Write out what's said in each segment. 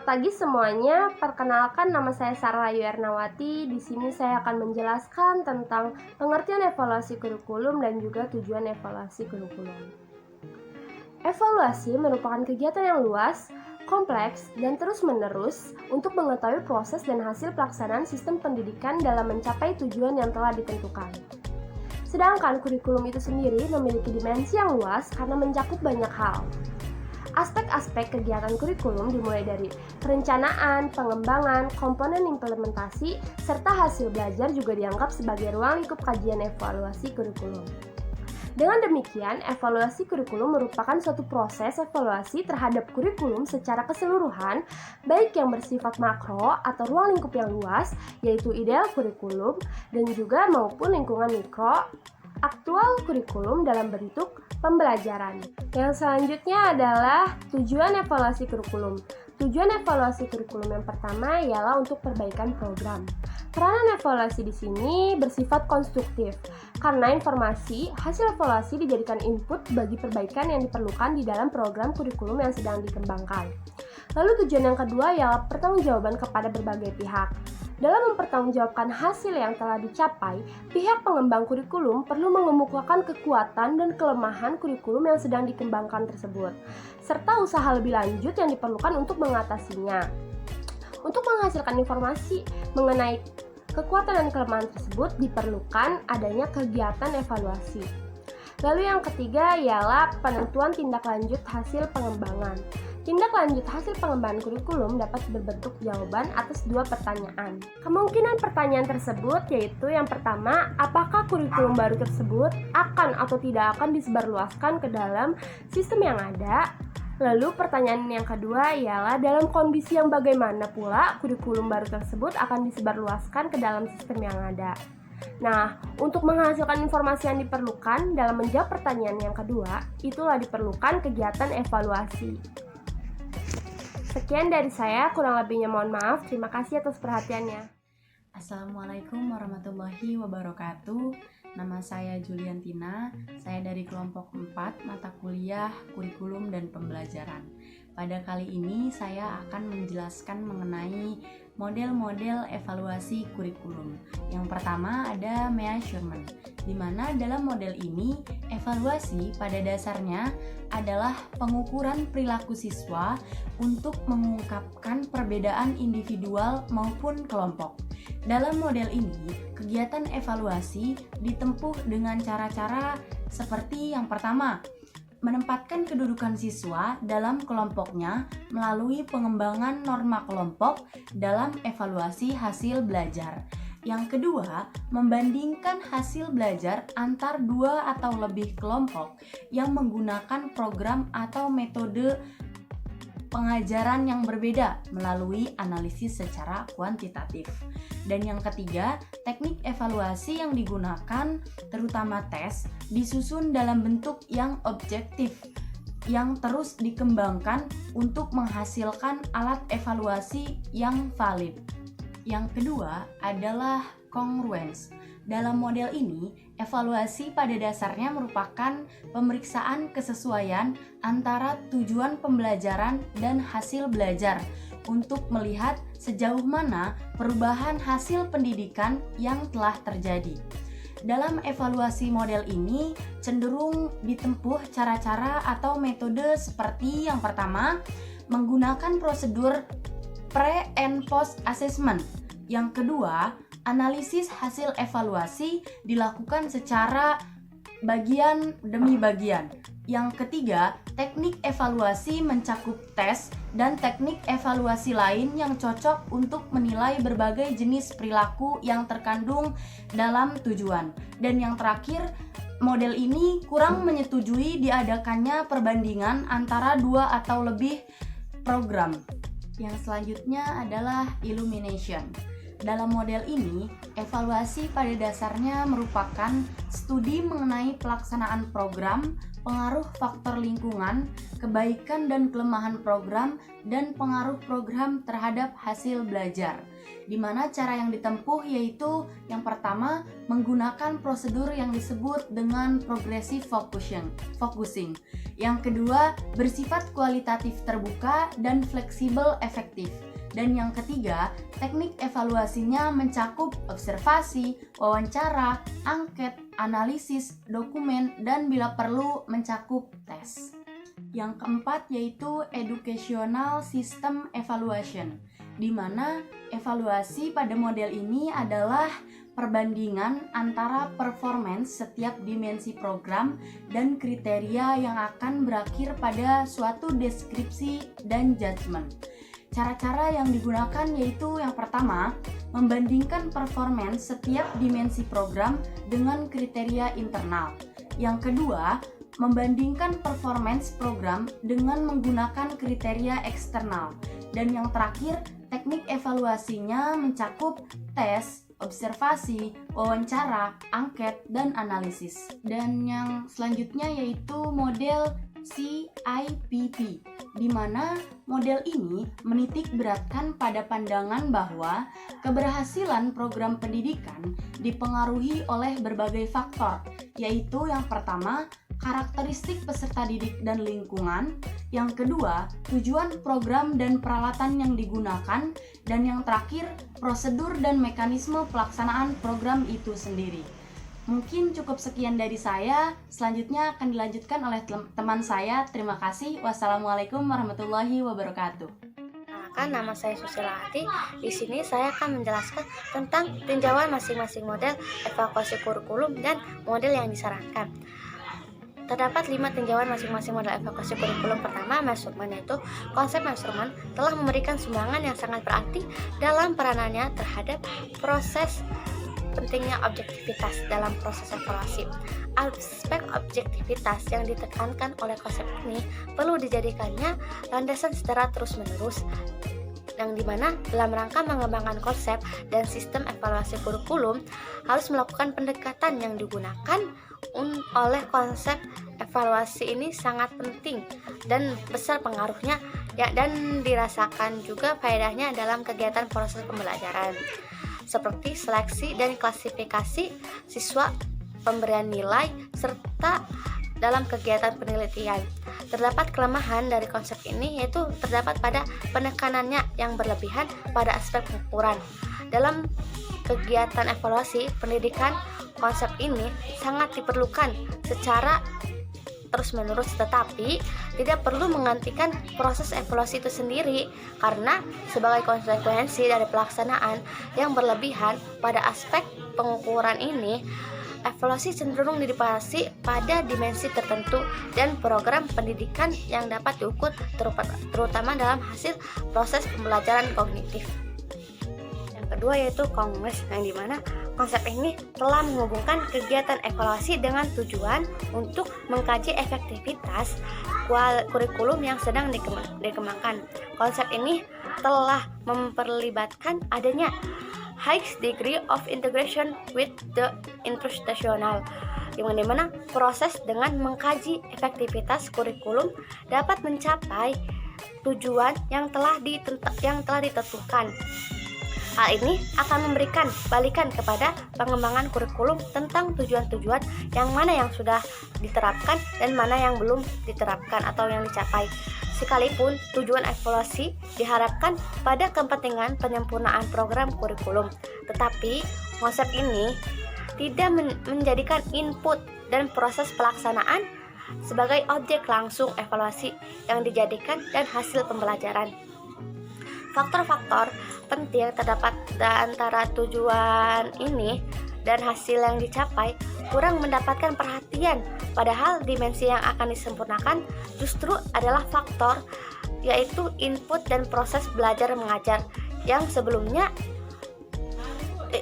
Selamat pagi semuanya. Perkenalkan, nama saya Sarah Ayu Ernawati. Di sini saya akan menjelaskan tentang pengertian evaluasi kurikulum dan juga tujuan evaluasi kurikulum. Evaluasi merupakan kegiatan yang luas, kompleks, dan terus-menerus untuk mengetahui proses dan hasil pelaksanaan sistem pendidikan dalam mencapai tujuan yang telah ditentukan. Sedangkan kurikulum itu sendiri memiliki dimensi yang luas karena mencakup banyak hal. Aspek-aspek kegiatan kurikulum dimulai dari perencanaan, pengembangan, komponen implementasi, serta hasil belajar juga dianggap sebagai ruang lingkup kajian evaluasi kurikulum. Dengan demikian, evaluasi kurikulum merupakan suatu proses evaluasi terhadap kurikulum secara keseluruhan, baik yang bersifat makro atau ruang lingkup yang luas, yaitu ideal kurikulum, dan juga maupun lingkungan mikro, aktual kurikulum dalam bentuk pembelajaran. Yang selanjutnya adalah tujuan evaluasi kurikulum. Tujuan evaluasi kurikulum yang pertama ialah untuk perbaikan program. Peranan evaluasi di sini bersifat konstruktif, karena informasi hasil evaluasi dijadikan input bagi perbaikan yang diperlukan di dalam program kurikulum yang sedang dikembangkan. Lalu tujuan yang kedua ialah pertanggungjawaban kepada berbagai pihak. Dalam mempertanggungjawabkan hasil yang telah dicapai, pihak pengembang kurikulum perlu mengemukakan kekuatan dan kelemahan kurikulum yang sedang dikembangkan tersebut, serta usaha lebih lanjut yang diperlukan untuk mengatasinya. Untuk menghasilkan informasi mengenai kekuatan dan kelemahan tersebut, diperlukan adanya kegiatan evaluasi. Lalu yang ketiga ialah penentuan tindak lanjut hasil pengembangan. Tindak lanjut hasil pengembangan kurikulum dapat berbentuk jawaban atas dua pertanyaan. Kemungkinan pertanyaan tersebut yaitu yang pertama, apakah kurikulum baru tersebut akan atau tidak akan disebarluaskan ke dalam sistem yang ada? Lalu pertanyaan yang kedua ialah dalam kondisi yang bagaimana pula kurikulum baru tersebut akan disebarluaskan ke dalam sistem yang ada. Nah, untuk menghasilkan informasi yang diperlukan dalam menjawab pertanyaan yang kedua, itulah diperlukan kegiatan evaluasi. Sekian dari saya, kurang lebihnya mohon maaf. Terima kasih atas perhatiannya. Assalamualaikum warahmatullahi wabarakatuh. Nama saya Juliantina. Saya dari kelompok 4 mata kuliah kurikulum dan pembelajaran. Pada kali ini saya akan menjelaskan mengenai model-model evaluasi kurikulum. Yang pertama ada measurement, di mana dalam model ini evaluasi pada dasarnya adalah pengukuran perilaku siswa untuk mengungkapkan perbedaan individual maupun kelompok. Dalam model ini, kegiatan evaluasi ditempuh dengan cara-cara seperti yang pertama, menempatkan kedudukan siswa dalam kelompoknya melalui pengembangan norma kelompok dalam evaluasi hasil belajar. Yang kedua, membandingkan hasil belajar antar dua atau lebih kelompok yang menggunakan program atau metode pengajaran yang berbeda melalui analisis secara kuantitatif. Dan yang ketiga, teknik evaluasi yang digunakan, terutama tes, disusun dalam bentuk yang objektif, yang terus dikembangkan untuk menghasilkan alat evaluasi yang valid. Yang kedua adalah congruence. Dalam model ini, evaluasi pada dasarnya merupakan pemeriksaan kesesuaian antara tujuan pembelajaran dan hasil belajar untuk melihat sejauh mana perubahan hasil pendidikan yang telah terjadi. Dalam evaluasi model ini cenderung ditempuh cara-cara atau metode seperti yang pertama, menggunakan prosedur pre and post assessment. Yang kedua, analisis hasil evaluasi dilakukan secara bagian demi bagian. Yang ketiga, teknik evaluasi mencakup tes dan teknik evaluasi lain yang cocok untuk menilai berbagai jenis perilaku yang terkandung dalam tujuan. Dan yang terakhir, model ini kurang menyetujui diadakannya perbandingan antara dua atau lebih program. Yang selanjutnya adalah illumination. Dalam model ini, evaluasi pada dasarnya merupakan studi mengenai pelaksanaan program, pengaruh faktor lingkungan, kebaikan dan kelemahan program, dan pengaruh program terhadap hasil belajar. Di mana cara yang ditempuh yaitu yang pertama menggunakan prosedur yang disebut dengan progressive focusing. Yang kedua bersifat kualitatif terbuka dan fleksibel efektif. Dan yang ketiga, teknik evaluasinya mencakup observasi, wawancara, angket, analisis, dokumen, dan bila perlu mencakup tes. Yang keempat yaitu educational system evaluation, di mana evaluasi pada model ini adalah perbandingan antara performance setiap dimensi program dan kriteria yang akan berakhir pada suatu deskripsi dan judgement. Cara-cara yang digunakan yaitu yang pertama, membandingkan performance setiap dimensi program dengan kriteria internal. Yang kedua, membandingkan performance program dengan menggunakan kriteria eksternal. Dan yang terakhir, teknik evaluasinya mencakup tes, observasi, wawancara, angket, dan analisis. Dan yang selanjutnya yaitu model CIPP, di mana model ini menitik beratkan pada pandangan bahwa keberhasilan program pendidikan dipengaruhi oleh berbagai faktor, yaitu yang pertama, karakteristik peserta didik dan lingkungan, yang kedua, tujuan program dan peralatan yang digunakan, dan yang terakhir, prosedur dan mekanisme pelaksanaan program itu sendiri. Mungkin cukup sekian dari saya, selanjutnya akan dilanjutkan oleh teman saya. Terima kasih. Wassalamualaikum warahmatullahi wabarakatuh. Nama saya Susilawati. Di sini saya akan menjelaskan tentang tinjauan masing-masing model evaluasi kurikulum dan model yang disarankan. Terdapat 5 tinjauan masing-masing model evaluasi kurikulum. Pertama, measurement, yaitu konsep measurement telah memberikan sumbangan yang sangat berarti dalam peranannya terhadap proses pentingnya objektivitas dalam proses evaluasi. Aspek objektivitas yang ditekankan oleh konsep ini perlu dijadikannya landasan secara terus-menerus, yang dimana dalam rangka mengembangkan konsep dan sistem evaluasi kurikulum harus melakukan pendekatan yang digunakan oleh konsep evaluasi ini sangat penting dan besar pengaruhnya ya, dan dirasakan juga faedahnya dalam kegiatan proses pembelajaran seperti seleksi dan klasifikasi siswa, pemberian nilai, serta dalam kegiatan penelitian. Terdapat kelemahan dari konsep ini, yaitu terdapat pada penekanannya yang berlebihan pada aspek pengukuran. Dalam kegiatan evaluasi pendidikan, konsep ini sangat diperlukan secara terus-menerus, tetapi tidak perlu menggantikan proses evaluasi itu sendiri, karena sebagai konsekuensi dari pelaksanaan yang berlebihan pada aspek pengukuran ini, evaluasi cenderung didasari pada dimensi tertentu dan program pendidikan yang dapat diukur, terutama dalam hasil proses pembelajaran kognitif. Yang kedua yaitu kongres, yang dimana konsep ini telah menghubungkan kegiatan evaluasi dengan tujuan untuk mengkaji efektivitas kurikulum yang sedang dikembangkan. Konsep ini telah memperlibatkan adanya high degree of integration with the institutional, yang dimana proses dengan mengkaji efektivitas kurikulum dapat mencapai tujuan yang telah ditentukan. Hal ini akan memberikan balikan kepada pengembangan kurikulum tentang tujuan-tujuan yang mana yang sudah diterapkan dan mana yang belum diterapkan atau yang dicapai. Sekalipun tujuan evaluasi diharapkan pada kepentingan penyempurnaan program kurikulum, tetapi konsep ini tidak menjadikan input dan proses pelaksanaan sebagai objek langsung evaluasi yang dijadikan dan hasil pembelajaran. Faktor-faktor penting terdapat antara tujuan ini dan hasil yang dicapai kurang mendapatkan perhatian, padahal dimensi yang akan disempurnakan justru adalah faktor, yaitu input dan proses belajar mengajar yang sebelumnya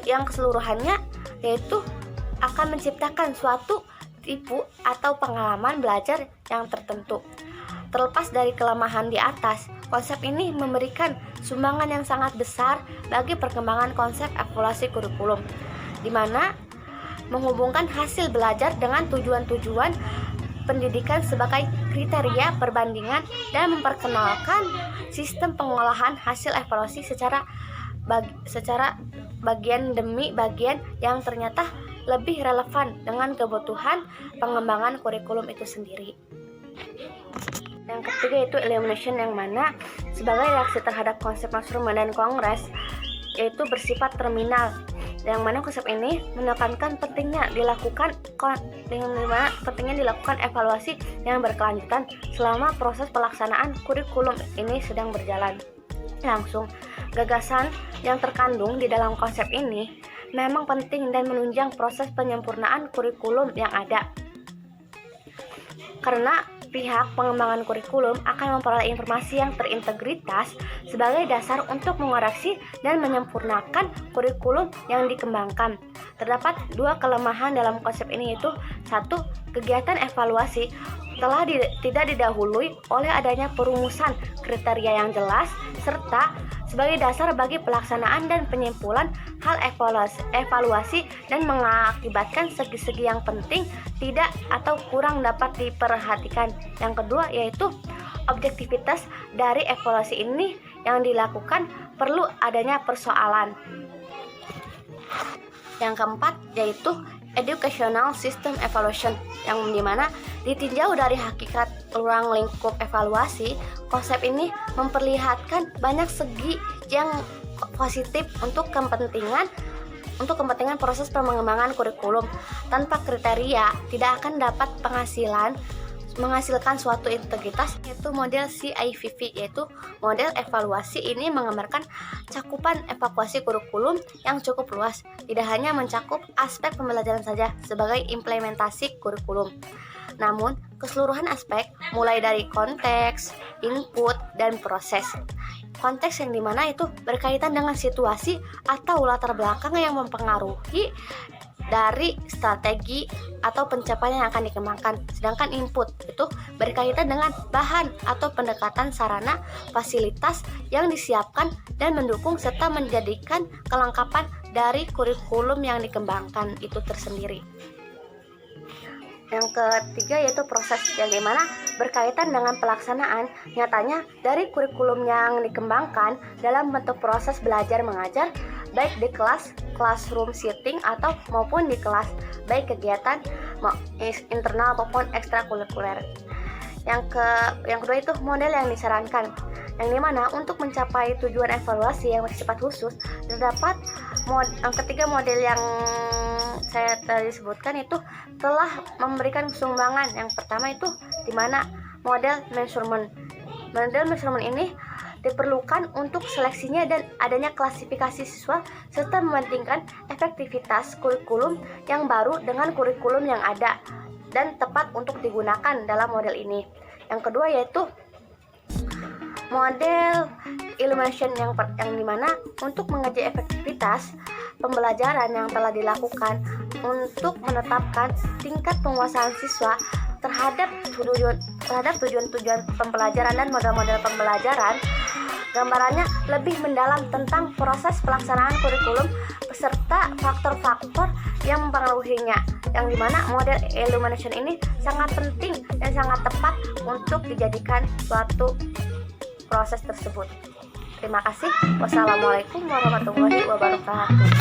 yang keseluruhannya yaitu akan menciptakan suatu tipe atau pengalaman belajar yang tertentu. Terlepas dari kelemahan di atas, konsep ini memberikan sumbangan yang sangat besar bagi perkembangan konsep evaluasi kurikulum, di mana menghubungkan hasil belajar dengan tujuan-tujuan pendidikan sebagai kriteria perbandingan dan memperkenalkan sistem pengolahan hasil evaluasi secara bagian demi bagian yang ternyata lebih relevan dengan kebutuhan pengembangan kurikulum itu sendiri. Yang ketiga yaitu elimination, yang mana sebagai reaksi terhadap konsep Nurman dan Kongres yaitu bersifat terminal, yang mana konsep ini menekankan pentingnya dilakukan evaluasi yang berkelanjutan selama proses pelaksanaan kurikulum ini sedang berjalan. Langsung, gagasan yang terkandung di dalam konsep ini memang penting dan menunjang proses penyempurnaan kurikulum yang ada. Karena pihak pengembangan kurikulum akan memperoleh informasi yang terintegritas sebagai dasar untuk mengoreksi dan menyempurnakan kurikulum yang dikembangkan. Terdapat dua kelemahan dalam konsep ini, yaitu satu, kegiatan evaluasi telah tidak didahului oleh adanya perumusan kriteria yang jelas serta sebagai dasar bagi pelaksanaan dan penyimpulan hal evaluasi dan mengakibatkan segi-segi yang penting tidak atau kurang dapat diperhatikan. Yang kedua yaitu objektivitas dari evaluasi ini yang dilakukan perlu adanya persoalan. Yang keempat yaitu educational system evaluation, yang dimana ditinjau dari hakikat ruang lingkup evaluasi, konsep ini memperlihatkan banyak segi yang positif untuk kepentingan proses pengembangan kurikulum. Tanpa kriteria tidak akan dapat menghasilkan suatu integritas, yaitu model CIVV, yaitu model evaluasi ini menggambarkan cakupan evaluasi kurikulum yang cukup luas, tidak hanya mencakup aspek pembelajaran saja sebagai implementasi kurikulum, namun keseluruhan aspek mulai dari konteks, input, dan proses. Konteks yang dimana itu berkaitan dengan situasi atau latar belakang yang mempengaruhi dari strategi atau pencapaian yang akan dikembangkan. Sedangkan input itu berkaitan dengan bahan atau pendekatan sarana fasilitas yang disiapkan dan mendukung serta menjadikan kelengkapan dari kurikulum yang dikembangkan itu tersendiri. Yang ketiga yaitu proses, yang dimana berkaitan dengan pelaksanaan nyatanya dari kurikulum yang dikembangkan dalam bentuk proses belajar mengajar, baik di kelas, classroom setting atau maupun di kelas, baik kegiatan internal maupun ekstrakurikuler. Yang kedua itu model yang disarankan, yang dimana untuk mencapai tujuan evaluasi yang bersifat khusus terdapat yang ketiga model yang saya tadi sebutkan itu telah memberikan sumbangan. Yang pertama itu dimana model measurement. Model measurement ini diperlukan untuk seleksinya dan adanya klasifikasi siswa serta mementingkan efektivitas kurikulum yang baru dengan kurikulum yang ada dan tepat untuk digunakan dalam model ini. Yang kedua yaitu model illumination, yang dimana untuk mengaji efektivitas pembelajaran yang telah dilakukan untuk menetapkan tingkat penguasaan siswa terhadap tujuan-tujuan pembelajaran dan model-model pembelajaran. Gambarannya lebih mendalam tentang proses pelaksanaan kurikulum beserta faktor-faktor yang mempengaruhinya, yang dimana model illumination ini sangat penting dan sangat tepat untuk dijadikan suatu proses tersebut. Terima kasih. Wassalamualaikum warahmatullahi wabarakatuh.